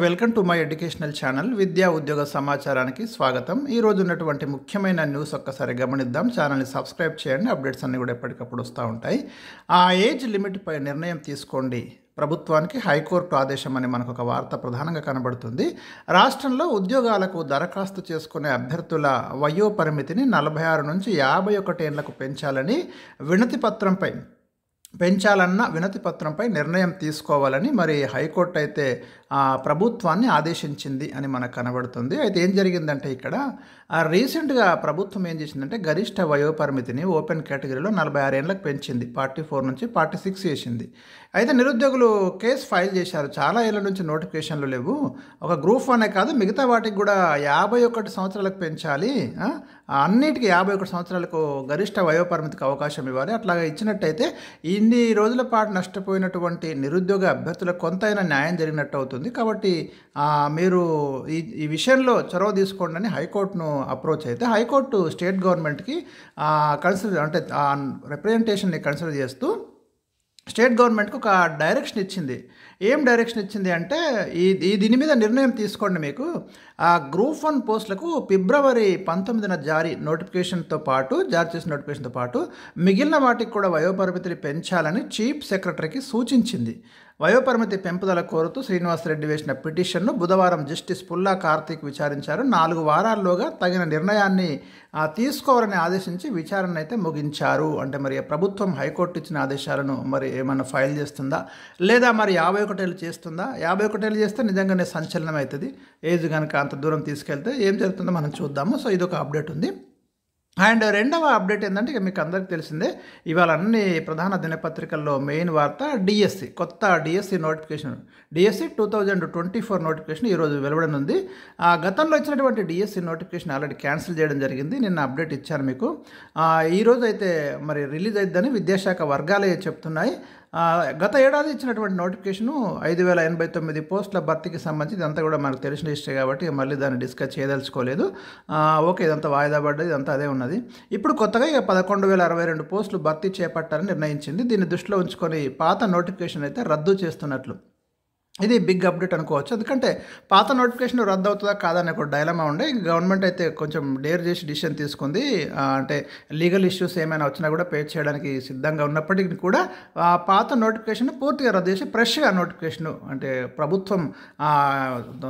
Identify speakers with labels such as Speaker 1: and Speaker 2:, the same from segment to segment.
Speaker 1: Welcome to my educational channel విద్యా ఉద్యోగ సమాచారానికి స్వాగతం. ఈ రోజు ఉన్నటువంటి ముఖ్యమైన న్యూస్ ఒక్కసారి గమనిద్దాం. ఛానల్ని సబ్స్క్రైబ్ చేయండి. అప్డేట్స్ అన్నీ కూడా ఎప్పటికప్పుడు వస్తూ ఉంటాయి. ఆ ఏజ్ లిమిట్పై నిర్ణయం తీసుకోండి, ప్రభుత్వానికి హైకోర్టు ఆదేశం అని మనకు ఒక వార్త ప్రధానంగా కనబడుతుంది. రాష్ట్రంలో ఉద్యోగాలకు దరఖాస్తు చేసుకునే అభ్యర్థుల వయో పరిమితిని 46 నుంచి 51 ఏళ్లకు పెంచాలని వినతి పత్రంపై నిర్ణయం తీసుకోవాలని మరి హైకోర్టు అయితే ప్రభుత్వాన్ని ఆదేశించింది అని మనకు కనబడుతుంది. అయితే ఏం జరిగిందంటే ఇక్కడ రీసెంట్గా ప్రభుత్వం ఏం చేసిందంటే గరిష్ట వయోపరిమితిని ఓపెన్ కేటగిరీలో 46 ఏళ్ళకు పెంచింది. 44 నుంచి 46 చేసింది. అయితే నిరుద్యోగులు కేసు ఫైల్ చేశారు. చాలా ఏళ్ళ నుంచి నోటిఫికేషన్లు లేవు, ఒక గ్రూప్ 1 కాదు మిగతా వాటికి కూడా 51 సంవత్సరాలకు పెంచాలి, అన్నిటికీ 51 సంవత్సరాలకు గరిష్ట వయోపరిమితికి అవకాశం ఇవ్వాలి. అట్లాగా ఇచ్చినట్టయితే ఇన్ని రోజుల పాటు నష్టపోయినటువంటి నిరుద్యోగ అభ్యర్థులకు కొంతైనా న్యాయం జరిగినట్టు అవుతుంది. కాబట్టి మీరు ఈ విషయంలో చొరవ తీసుకోండి అని హైకోర్టును అప్రోచ్ అయితే హైకోర్టు స్టేట్ గవర్నమెంట్కి కన్సిడర్ అంటే రిప్రజెంటేషన్ని కన్సిడర్ చేస్తూ స్టేట్ గవర్నమెంట్కి ఒక డైరెక్షన్ ఇచ్చింది. ఏం డైరెక్షన్ ఇచ్చింది అంటే దీని మీద నిర్ణయం తీసుకోండి. మీకు గ్రూప్ 1 పోస్టులకు ఫిబ్రవరి 19న జారీ చేసిన నోటిఫికేషన్తో పాటు మిగిలిన వాటికి కూడా వయోపరిమితిని పెంచాలని చీఫ్ సెక్రటరీకి సూచించింది. వయోపరిమితి పెంపుదల కోరుతూ శ్రీనివాసరెడ్డి వేసిన పిటిషన్ను బుధవారం జస్టిస్ పుల్లా కార్తీక్ విచారించారు. 4 వారాల్లోగా తగిన నిర్ణయాన్ని తీసుకోవాలని ఆదేశించి విచారణ అయితే ముగించారు. అంటే మరి ప్రభుత్వం హైకోర్టు ఇచ్చిన ఆదేశాలను మరి ఏమన్నా ఫైల్ చేస్తుందా లేదా మరి 51 ఏళ్ళు చేస్తుందా? 51 ఏళ్ళు చేస్తే నిజంగానే సంచలనం అవుతుంది. ఏజ్ కనుక అంత దూరం తీసుకెళ్తే ఏం జరుగుతుందో మనం చూద్దాము. సో ఇది ఒక అప్డేట్ ఉంది. అండ్ రెండవ అప్డేట్ ఏంటంటే ఇక మీకు అందరికీ తెలిసిందే, ఇవాళ అన్ని ప్రధాన దినపత్రికల్లో మెయిన్ వార్త కొత్త డిఎస్సి నోటిఫికేషన్, డిఎస్సి 2024 నోటిఫికేషన్ ఈరోజు వెలువడనుంది. గతంలో ఇచ్చినటువంటి డిఎస్సి నోటిఫికేషన్ ఆల్రెడీ క్యాన్సిల్ చేయడం జరిగింది. నిన్న అప్డేట్ ఇచ్చాను మీకు. ఈరోజు అయితే మరి రిలీజ్ అయిద్దని విద్యాశాఖ వర్గాలే చెప్తున్నాయి. గత ఏడాది ఇచ్చినటువంటి నోటిఫికేషను 5089 పోస్టుల భర్తీకి సంబంధించి ఇదంతా కూడా మనకు తెలిసిన హిస్టరీ కాబట్టి మళ్ళీ దాన్ని డిస్కస్ చేయదలుచుకోలేదు. ఓకే, ఇదంతా వాయిదా పడ్డది, ఇదంతా అదే ఉన్నది. ఇప్పుడు కొత్తగా ఇక 11,062 పోస్టులు భర్తీ చేపట్టాలని నిర్ణయించింది. దీన్ని దృష్టిలో ఉంచుకొని పాత నోటిఫికేషన్ అయితే రద్దు చేస్తున్నట్లు. ఇది బిగ్ అప్డేట్ అనుకోవచ్చు. ఎందుకంటే పాత నోటిఫికేషన్ రద్దు అవుతుందా కాదని ఒక డైలమా ఉండే. గవర్నమెంట్ అయితే కొంచెం డేర్ చేసి డిసిషన్ తీసుకుంది. అంటే లీగల్ ఇష్యూస్ ఏమైనా వచ్చినా కూడా పే చేయడానికి సిద్ధంగా ఉన్నప్పటికీ కూడా పాత నోటిఫికేషన్ పూర్తిగా రద్దు చేసి ఫ్రెష్గా నోటిఫికేషన్ అంటే ప్రభుత్వం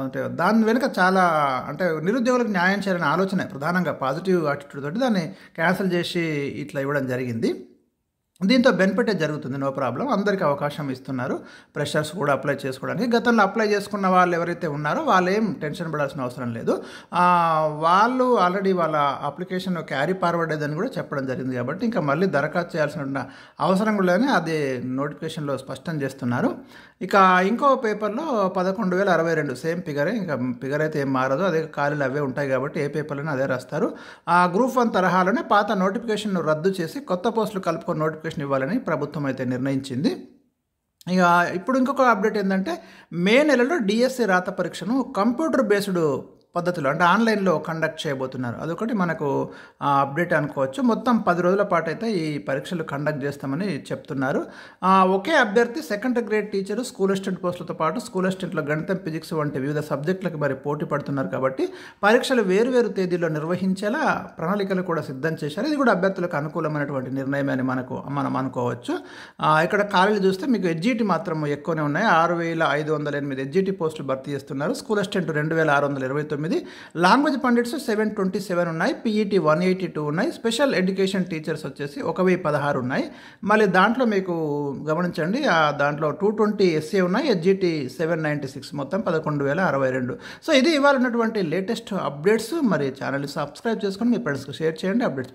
Speaker 1: అంటే దాని వెనుక చాలా అంటే నిరుద్యోగులకు న్యాయం చేయాలనే ఆలోచన ప్రధానంగా పాజిటివ్ యాటిట్యూడ్ తోటి దాన్ని క్యాన్సిల్ చేసి ఇట్లా ఇవ్వడం జరిగింది. దీంతో బెనిఫిటే జరుగుతుంది, నో ప్రాబ్లం. అందరికీ అవకాశం ఇస్తున్నారు, ప్రెషర్స్ కూడా అప్లై చేసుకోవడానికి. గతంలో అప్లై చేసుకున్న వాళ్ళు ఎవరైతే ఉన్నారో వాళ్ళు ఏం టెన్షన్ పడాల్సిన అవసరం లేదు. వాళ్ళు ఆల్రెడీ వాళ్ళ అప్లికేషన్ క్యారీ ఫార్వర్డ్ అని కూడా చెప్పడం జరిగింది. కాబట్టి ఇంకా మళ్ళీ దరఖాస్తు చేయాల్సిన అవసరం కూడా లేదని అది నోటిఫికేషన్లో స్పష్టం చేస్తున్నారు. ఇక ఇంకో పేపర్లో 11,062 సేమ్ ఫిగరే, ఇంకా ఫిగర్ అయితే ఏం మారదు, అదే ఖాళీలు అవే ఉంటాయి కాబట్టి ఏ పేపర్లోనే అదే రాస్తారు. గ్రూప్ 1 తరహాలోనే పాత నోటిఫికేషన్ను రద్దు చేసి కొత్త పోస్టులు కలుపుకొని నోటిఫికేషన్ ఇవ్వాలని ప్రభుత్వం అయితే నిర్ణయించింది. ఇక ఇప్పుడు ఇంకొక అప్డేట్ ఏంటంటే మే నెలలో డిఎస్సి రాత పరీక్షను కంప్యూటర్ బేస్డ్ పద్ధతిలో అంటే ఆన్లైన్లో కండక్ట్ చేయబోతున్నారు. అదొకటి మనకు అప్డేట్ అనుకోవచ్చు. మొత్తం 10 రోజుల పాటు అయితే ఈ పరీక్షలు కండక్ట్ చేస్తామని చెప్తున్నారు. ఒకే అభ్యర్థి second grade teacher school assistant పోస్టులతో పాటు స్కూల్ అసిస్టెంట్లో గణితం, ఫిజిక్స్ వంటి వివిధ సబ్జెక్టులకు మరి పోటీ పడుతున్నారు. కాబట్టి పరీక్షలు వేరువేరు తేదీల్లో నిర్వహించేలా ప్రణాళికలు కూడా సిద్ధం చేశారు. ఇది కూడా అభ్యర్థులకు అనుకూలమైనటువంటి నిర్ణయం అని మనం అనుకోవచ్చు. ఇక్కడ ఖాళీలు చూస్తే మీకు ఎడ్జిటి మాత్రం ఎక్కువనే ఉన్నాయి. 6,508 ఎడ్జిటి పోస్టులు భర్తీ చేస్తున్నారు. స్కూల్ అసిస్టెంట్ 2,629, లాంగ్వేజ్ పండిట్స్ 727 ఉన్నాయి, పీఈటీ 182 ఉన్నాయి, స్పెషల్ ఎడ్యుకేషన్ టీచర్స్ వచ్చేసి 1,016 ఉన్నాయి. మళ్ళీ దాంట్లో మీకు గమనించండి, దాంట్లో 220 ఎస్ఏ ఉన్నాయి, ఎస్జిటి 796, మొత్తం 11,062. సో ఇది ఇవాళ ఉన్నటువంటి లేటెస్ట్ అప్డేట్స్. మరి ఛానల్ని సబ్స్క్రైబ్ చేసుకొని మీ ఫ్రెండ్స్కి షేర్ చేయండి. అప్డేట్స్